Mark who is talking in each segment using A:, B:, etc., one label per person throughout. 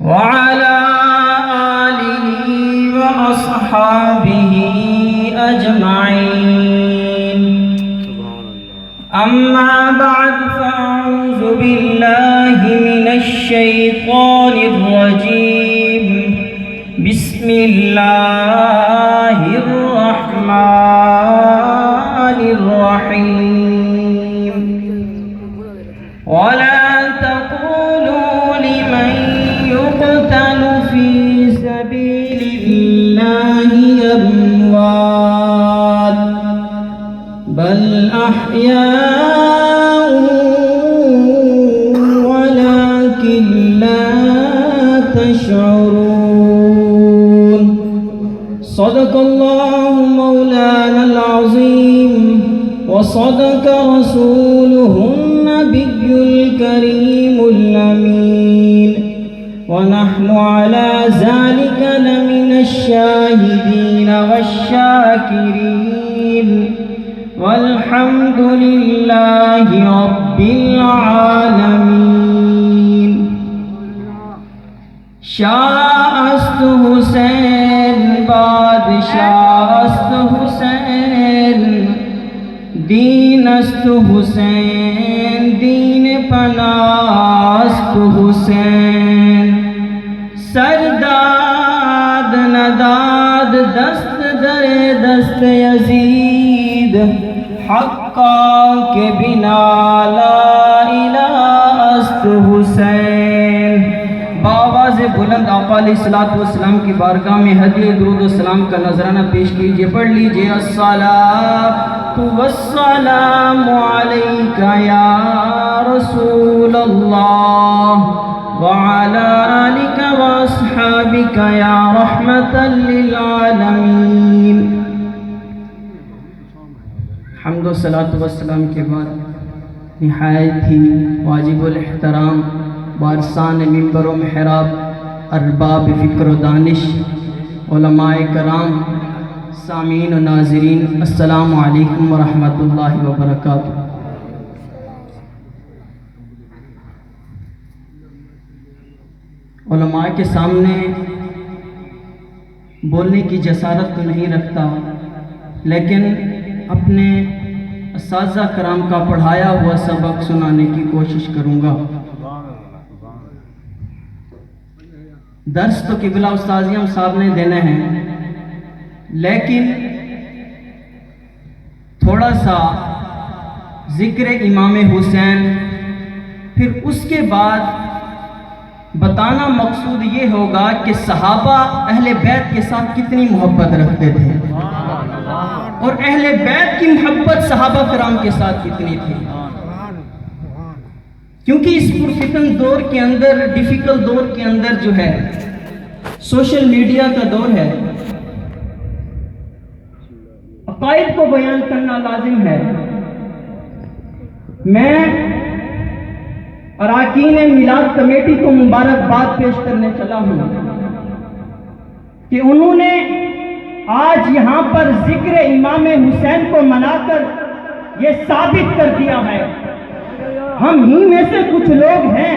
A: وعلى آله وأصحابه أجمعين. أما بعد فأعوذ بالله من الشيطان الرجيم. بسم الله الرحمن الرحيم. ولا تقولوا لمن يقتل في سبيل الله أموات بل أحياء ولكن لا تشعرون. صدق الله مولانا العظيم وصدق رسوله النبي الكريم الأمين، ونحن على ذلك لمن الشاهدين والشاكرين، والحمد لله رب العالمين. شاہ است حسین بادشاہ است حسین، دین است حسین دین پناست حسین. سرداد نداد دست در دست یزید، حقا کے بنا لا الہ است حسین. بآواز بلند آقا علیہ السلام کی بارگاہ میں ہدیہ درود و سلام کا نذرانہ پیش کیجئے. پڑھ لیجئے الصلاۃ والسلام علیک یا رسول اللہ وعلی آلک واصحابک یا رحمۃ للعالمین. حمد و صلاۃ والسلام کے بعد نہایت ہی واجب الاحترام وارثان منبر و محراب، ارباب فکر و دانش، علماء کرام، سامعین و ناظرین، السلام علیکم ورحمۃ اللہ وبرکاتہ. علماء کے سامنے بولنے کی جسارت تو نہیں رکھتا، لیکن اپنے اساتذہ کرام کا پڑھایا ہوا سبق سنانے کی کوشش کروں گا. درس تو قبلہ استاذ اعظم صاحب نے دینے ہیں، لیکن تھوڑا سا ذکر امام حسین، پھر اس کے بعد بتانا مقصود یہ ہوگا کہ صحابہ اہل بیت کے ساتھ کتنی محبت رکھتے تھے اور اہل بیت کی محبت صحابہ کرام کے ساتھ کتنی تھی. کیونکہ اس پرفتن دور کے اندر، ڈیفیکلٹ دور کے اندر جو ہے سوشل میڈیا کا دور ہے، عقائد کو بیان کرنا لازم ہے. میں اراکین میلاد کمیٹی کو مبارکباد پیش کرنے چلا ہوں کہ انہوں نے آج یہاں پر ذکر امام حسین کو منا کر یہ ثابت کر دیا ہے. ہم ہی میں سے کچھ لوگ ہیں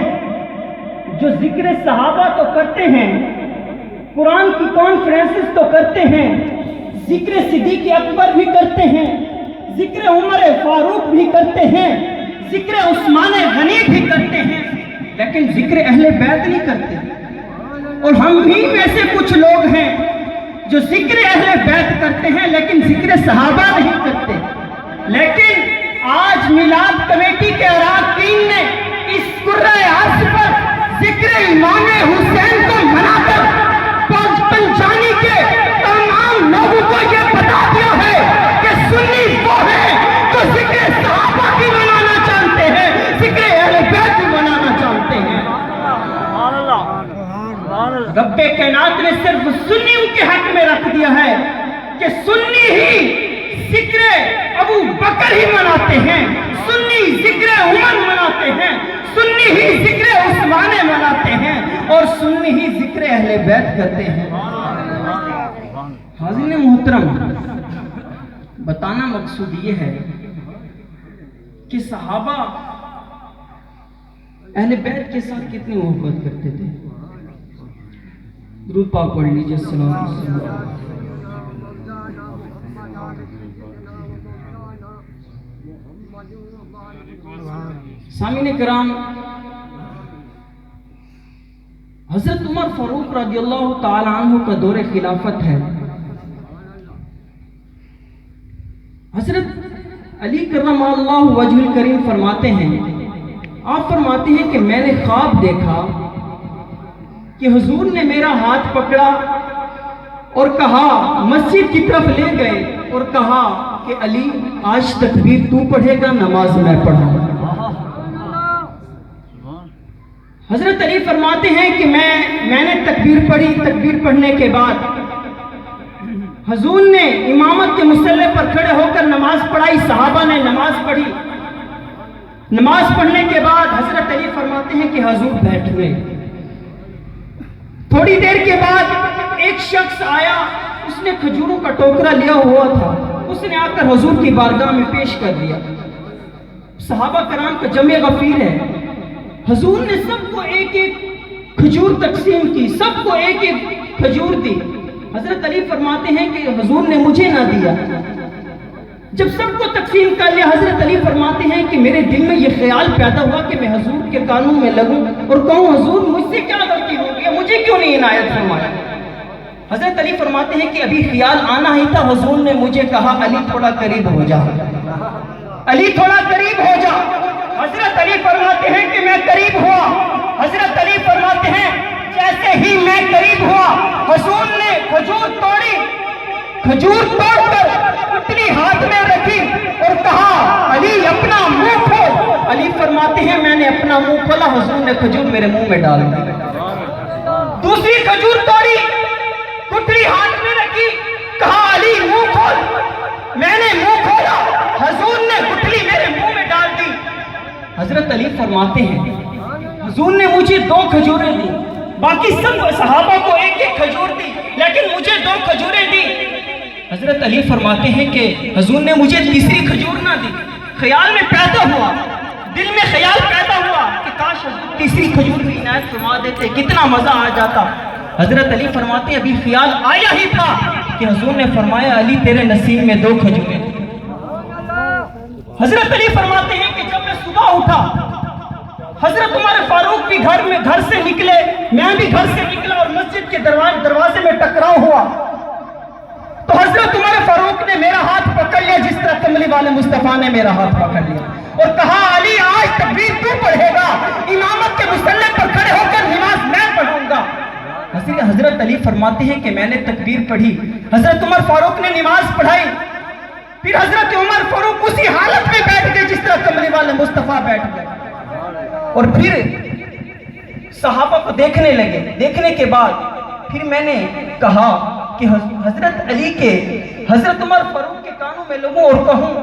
A: جو ذکر صحابہ تو کرتے ہیں، قرآن کی کانفرنسز تو کرتے ہیں، ذکر صدیق اکبر بھی کرتے ہیں، ذکر عمر فاروق بھی کرتے ہیں، ذکر عثمان غنی بھی کرتے ہیں، لیکن ذکر اہل بیت نہیں کرتے. اور ہم ہی میں سے کچھ لوگ ہیں جو ذکر اہل بیت کرتے ہیں لیکن ذکر صحابہ نہیں کرتے. لیکن آج میلاد کمیٹی کے اراکین نے اس قرۂ عرض پر ذکر امام حسین کو منا کر پنجانی کے تمام لوگوں کو یہ بتا دیا ہے کہ سنی وہ ہے جو ذکر صحابہ کی منانا چاہتے ہیں، ذکر اہل بیت بھی منانا چاہتے ہیں. رب کائنات نے صرف سنیوں کے حق میں رکھ دیا ہے کہ سنی ہی ذکر ابو بکر ہی مناتے ہیں، سنی ذکر عمر مناتے ہیں، سنی ہی ذکر عثمان مناتے ہیں، اور سنی ہی ذکر اہل بیت کرتے ہیں. حاضرین محترم، بتانا مقصود یہ ہے کہ صحابہ اہل بیت کے ساتھ کتنی محبت کرتے تھے. درود پاک پڑھ لیجیے. سامعین کرام، حضرت عمر فاروق رضی اللہ تعالی عنہ کا دور خلافت ہے. حضرت علی کرم اللہ وجہ الکریم فرماتے ہیں، آپ فرماتے ہیں کہ میں نے خواب دیکھا کہ حضور نے میرا ہاتھ پکڑا اور کہا، مسجد کی طرف لے گئے اور کہا کہ علی آج تکبیر تو پڑھے گا، نماز میں پڑھوں. حضرت علی فرماتے ہیں کہ میں نے تکبیر پڑھی. تکبیر پڑھنے کے بعد حضور نے امامت کے مصلی پر کھڑے ہو کر نماز پڑھائی. صحابہ نے نماز پڑھی. نماز پڑھنے کے بعد حضرت علی فرماتے ہیں کہ حضور بیٹھ گئے. تھوڑی دیر کے بعد ایک شخص آیا، اس نے کھجوروں کا ٹوکرا لیا ہوا تھا. اس نے آ کر حضور کی بارگاہ میں پیش کر دیا. صحابہ کرام کا جمع غفیر ہے. حضور نے سب کو ایک ایک کھجور تقسیم کی، سب کو ایک ایک کھجور دی. حضرت علی فرماتے ہیں کہ حضور نے مجھے نہ دیا. جب سب کو تقسیم کر لیا، حضرت علی فرماتے ہیں کہ میرے دل میں یہ خیال پیدا ہوا کہ میں حضور کے کانوں میں لگوں اور کہوں، حضور مجھ سے کیا غلطی ہو گئی، مجھے کیوں نہیں عنایت فرمایا. حضرت علی فرماتے ہیں کہ ابھی خیال آنا ہی تھا، حضور نے مجھے کہا، علی تھوڑا قریب ہو جا، علی تھوڑا قریب ہو جا. حضرت علی فرماتے ہیں کہ میں قریب ہوا. حضرت علی فرماتے ہیں جیسے ہی میں قریب ہوا، حضور نے کھجور توڑی. کھجور توڑ کر اتنی ہاتھ میں رکھی اور کہا، علی اپنا منہ کھول. علی فرماتے ہیں میں نے اپنا منہ کھولا، حضور نے کھجور میرے منہ میں ڈال دی. دوسری کھجور توڑی، گٹھلی ہاتھ میں رکھی، کہا، علی منہ کھول. میں نے منہ کھولا، حضور نے گٹھلی میرے منہ میں ڈال دی. حضرت علی فرماتے ہیں حضور نے مجھے 2 کھجوریں دی، باقی سب صحابہ کو ایک ایک کھجور دی، لیکن مجھے 2 کھجوریں دی. حضرت علی فرماتے ہیں کہ حضور نے مجھے تیسری کھجور نہ دی. خیال میں پیدا ہوا، دل میں خیال پیدا ہوا کہ کاش حضور تیسری کھجور بھی عنایت فرما دیتے، کتنا مزہ آ جاتا. حضرت علی فرماتے ہیں ابھی خیال آیا ہی تھا کہ حضور نے فرمایا، علی تیرے نصیب میں 2 کھجوریں. حضرت علی فرماتے ہیں کہ جب میں صبح اٹھا، حضرت عمر فاروق بھی گھر سے نکلے، میں بھی گھر سے نکلا اور مسجد کے دروازے میں ٹکراؤ ہوا. تو حضرت عمر فاروق نے میرا ہاتھ پکڑ لیا جس طرح کملی والے مصطفیٰ نے میرا ہاتھ پکڑ لیا اور کہا، علی آج تکبیر تو پڑھے گا، امامت کے مصلی پر کھڑے ہو کر نماز میں پڑھوں گا. حضرت علی فرماتے ہیں کہ میں نے تکبیر پڑھی، حضرت عمر فاروق نے نماز پڑھائی. پھر حضرت عمر فاروق اسی حالت میں بیٹھ گئے جس طرح کملی والے مصطفیٰ بیٹھ گئے اور پھر صحابہ کو دیکھنے لگے. دیکھنے کے بعد پھر میں نے کہا کہ حضرت علی کے، حضرت عمر فاروق کے کانوں میں لگوں اور کہوں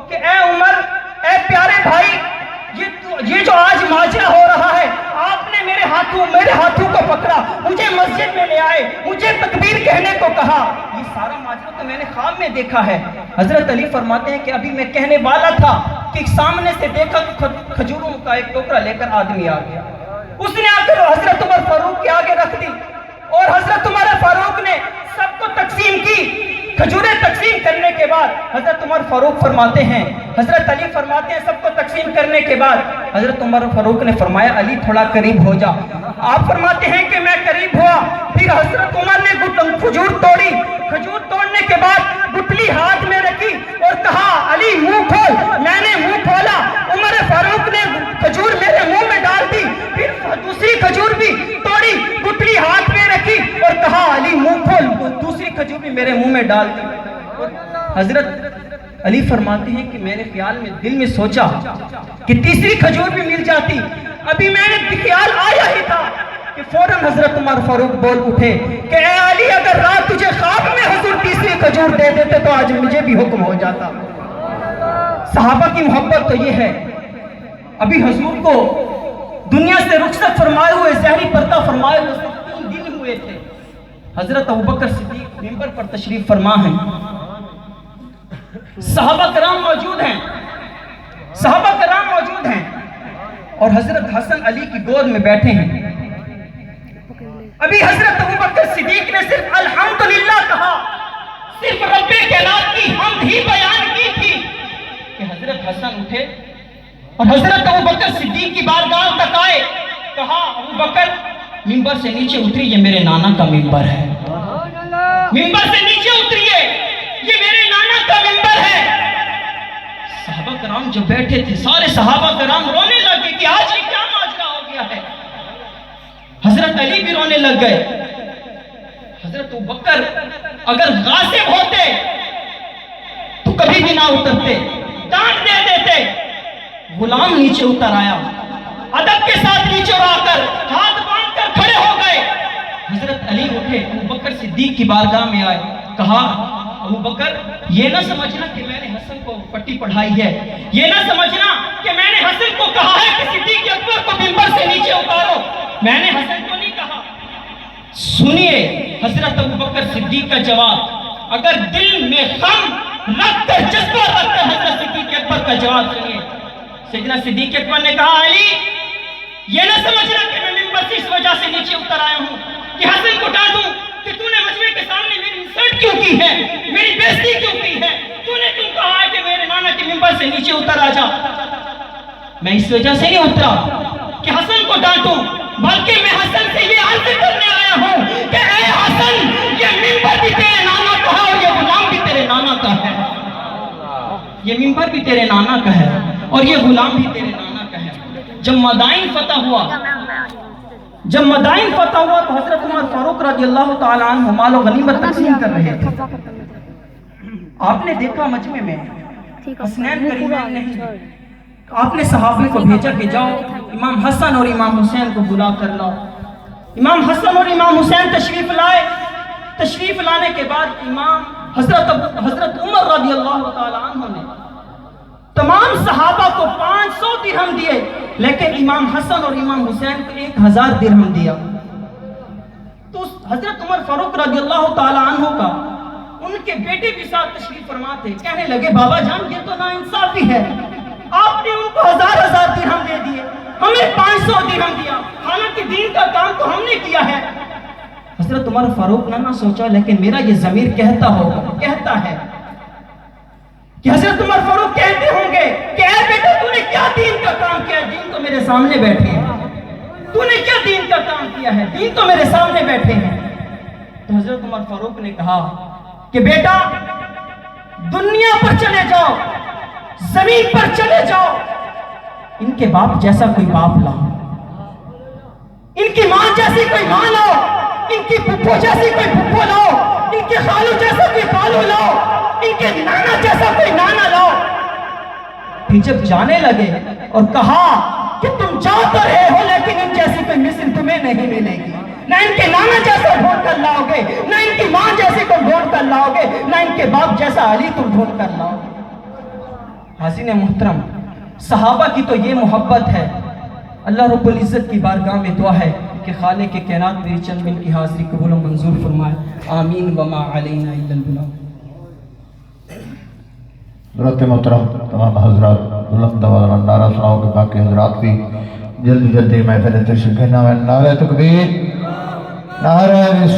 A: کہ اے عمر، اے پیارے بھائی، یہ جو آج ماجرا ہو رہا ہے، آپ نے میرے ہاتھوں کو پکڑا، مجھے مسجد میں لے آئے، مجھے تکبیر کہنے کو کہا، یہ سارا ماجرا تو میں نے خواب میں دیکھا ہے. حضرت علی فرماتے ہیں کہ ابھی میں کہنے والا تھا کہ سامنے سے دیکھا کھجوروں کا ایک ٹوکرا لے کر آدمی آ گیا. اس نے آ کر حضرت عمر فاروق کے آگے رکھ دی اور حضرت عمر فاروق نے سب کو تقسیم کی. کھجوریں تقسیم کرنے کے بعد حضرت عمر فاروق فرماتے ہیں، حضرت علی فرماتے ہیں سب کو تقسیم کرنے کے بعد حضرت عمر فاروق نے فرمایا، علی تھوڑا قریب ہو جا. آپ فرماتے ہیں کہ میں قریب ہوا. پھر حضرت عمر نے کھجور توڑی. کھجور توڑنے کے بعد گٹھلی ہاتھ میں رکھی اور کہا، علی منہ کھول. میں نے منہ کھولا، عمر فاروق نے کھجور میرے منہ میں ڈال دی. پھر دوسری کھجور بھی توڑی، گٹھلی ہاتھ میں رکھی اور کہا، علی منہ کھول. دوسری کھجور بھی میرے منہ میں ڈال دی. حضرت علی فرماتے ہیں کہ میں نے خیال میں دل میں سوچا کہ تیسری کھجور بھی مل جاتی. ابھی میں نے خیال آیا ہی تھا کہ فوراً حضرت عمر فاروق بول اٹھے کہ اے علی، اگر رات تجھے خواب میں حضور تیسری کھجور دے دیتے تو آج مجھے بھی حکم ہو جاتا. صحابہ کی محبت تو یہ ہے. ابھی حضور کو دنیا سے رخصت فرمائے ہوئے، زہری پردہ فرمائے ہوئے 3 دن ہوئے تھے. حضرت ابوبکر صدیق منبر پر تشریف فرما ہیں، صحابہ کرام موجود ہیں، صحابہ کرام موجود ہیں. اور حضرت حسن علی کی گود میں بیٹھے ہیں. ابھی حضرت ابوبکر صدیق نے صرف الحمدللہ کہا, صرف رب کائنات کی حمد ہی بیان کی تھی کہ حضرت حسن اٹھے اور حضرت ابوبکر صدیق کی بارگاہ تک آئے. کہا ابوبکر منبر سے نیچے اتری, یہ میرے نانا کا منبر ہے. منبر سے نیچے اتریے, یہ میرے نانا کا منبر ہے. صحابہ کرام جو بیٹھے تھے سارے صحابہ کرام رونے لگے کہ آج یہ کیا ماجرا ہو گیا ہے. حضرت علی بھی رونے لگ گئے. حضرت ابوبکر اگر غاصب ہوتے تو کبھی بھی نہ اترتے, ڈانٹ دے دیتے. غلام نیچے اتر آیا, ادب کے ساتھ نیچے آ کر ہاتھ باندھ کر کھڑے ہو گئے. حضرت علی اٹھے, ابوبکر صدیق کی بارگاہ میں آئے. کہا ابوبکر یہ نہ سمجھنا کہ میں نے حسن کو پٹی پڑھائی ہے, یہ نہ سمجھنا کہ میں نے حسن کو کہا ہے کہ صدیق اکبر کو منبر سے نیچے اتارو, میں نے حسن کو نہیں کہا. سنیے حضرت ابوبکر صدیق کا جواب. اگر دل میں غم رکھ کر, جذبہ رکھ کر حضرت صدیق اکبر کا جواب سنیے. سیدنا صدیق اکبر نے کہا علی یہ نہ سمجھنا کہ میں منبر سے اس وجہ سے نیچے اتر آیا ہوں کہ حسن کو ڈانٹوں کہ تو نے مجمع کے سامنے میری انسلٹ کیوں کی ہے, میری بےزتی کیوں کی ہے. تو نے کیوں کہا ہے کہ میرے نانا کے منبر سے نیچے اتر آ جا. میں اس وجہ سے نہیں اترا کہ حسن کو ڈانٹوں, بلکہ میں حسن سے یہ عرض کرنے آیا ہوں کہ اے حسن, یہ منبر بھی تیرے نانا کا ہے اور یہ غلام بھی تیرے نانا کا ہے. یہ منبر بھی تیرے نانا کا ہے اور یہ غلام بھی تیرے نانا کا ہے. جب مدائن فتح ہوا تو حضرت عمر فاروق رضی اللہ تعالیٰ عنہ مال و غنیمت تقسیم کر رہے تھے. آپ نے دیکھا مجمع میں حسنین کریمین نہیں, آپ نے صحابی کو بھیجا کہ جاؤ امام حسن اور امام حسین کو بلا کر لاؤ. امام حسن اور امام حسین تشریف لائے. تشریف لانے کے بعد امام حضرت عمر رضی اللہ تعالیٰ عنہ نے تمام صحابہ کو 500 درہم دیے, لیکن امام حسن اور امام حسین کو 1000 درہم دیا. تو حضرت عمر فاروق رضی اللہ تعالیٰ عنہ کا ان کے بیٹے بھی ساتھ تشریف فرما تھے. کہنے لگے بابا جان یہ تو ناانصافی ہے, آپ نے ان کو 1000 درہم دے دیے, ہمیں 500 درہم دیا, حالانکہ دین کا کام تو ہم نے کیا ہے. حضرت عمر فاروق نے نہ سوچا, لیکن میرا یہ ضمیر کہتا ہے کہ حضرت عمر فاروق کہتے ہوں گے کہ اے بیٹا تو نے کیا دین کا کام کیا ہے, دین تو میرے سامنے بیٹھے ہیں. تو نے کیا دین کا کام کیا ہے, دین تو میرے سامنے بیٹھے ہیں. تو حضرت عمر فاروق نے کہا کہ بیٹا دنیا پر چلے جاؤ, زمین پر چلے جاؤ, ان کے باپ جیسا کوئی باپ لاؤ, ان کی ماں جیسی کوئی ماں لاؤ, ان کی پھپھو جیسی کوئی پھپھو لاؤ, ان کے خالو جیسا کوئی خالو لاؤ, ان کے نانا جیسا کوئی نانا لاؤ. پھر جب جانے لگے اور کہا کہ تم جا تو رہے ہو لیکن ان جیسی کوئی مثل تمہیں نہیں ملے گی, نہ ان کے نانا جیسا ڈھونڈ کر لاؤ گے, نہ ان کی ماں جیسی کو ڈھونڈ کر لاؤ گے, نہ ان کے باپ جیسا علی تم ڈھونڈ کر لاؤ گے. حاضرین محترم, صحابہ کی تو یہ محبت ہے. اللہ رب العزت کی بارگاہ میں دعا ہے کہ خالق کے کائنات میری چند منٹ کی حاضری قبول و منظور فرمائے. آمین وما علینا الا البلاغ.
B: حضرت محترم تمام حضرات بلند آواز نعرہ سناؤ کہ باقی حضرات بھی جلدی محفل تشریف. نعرہ تکبیر, نعرہ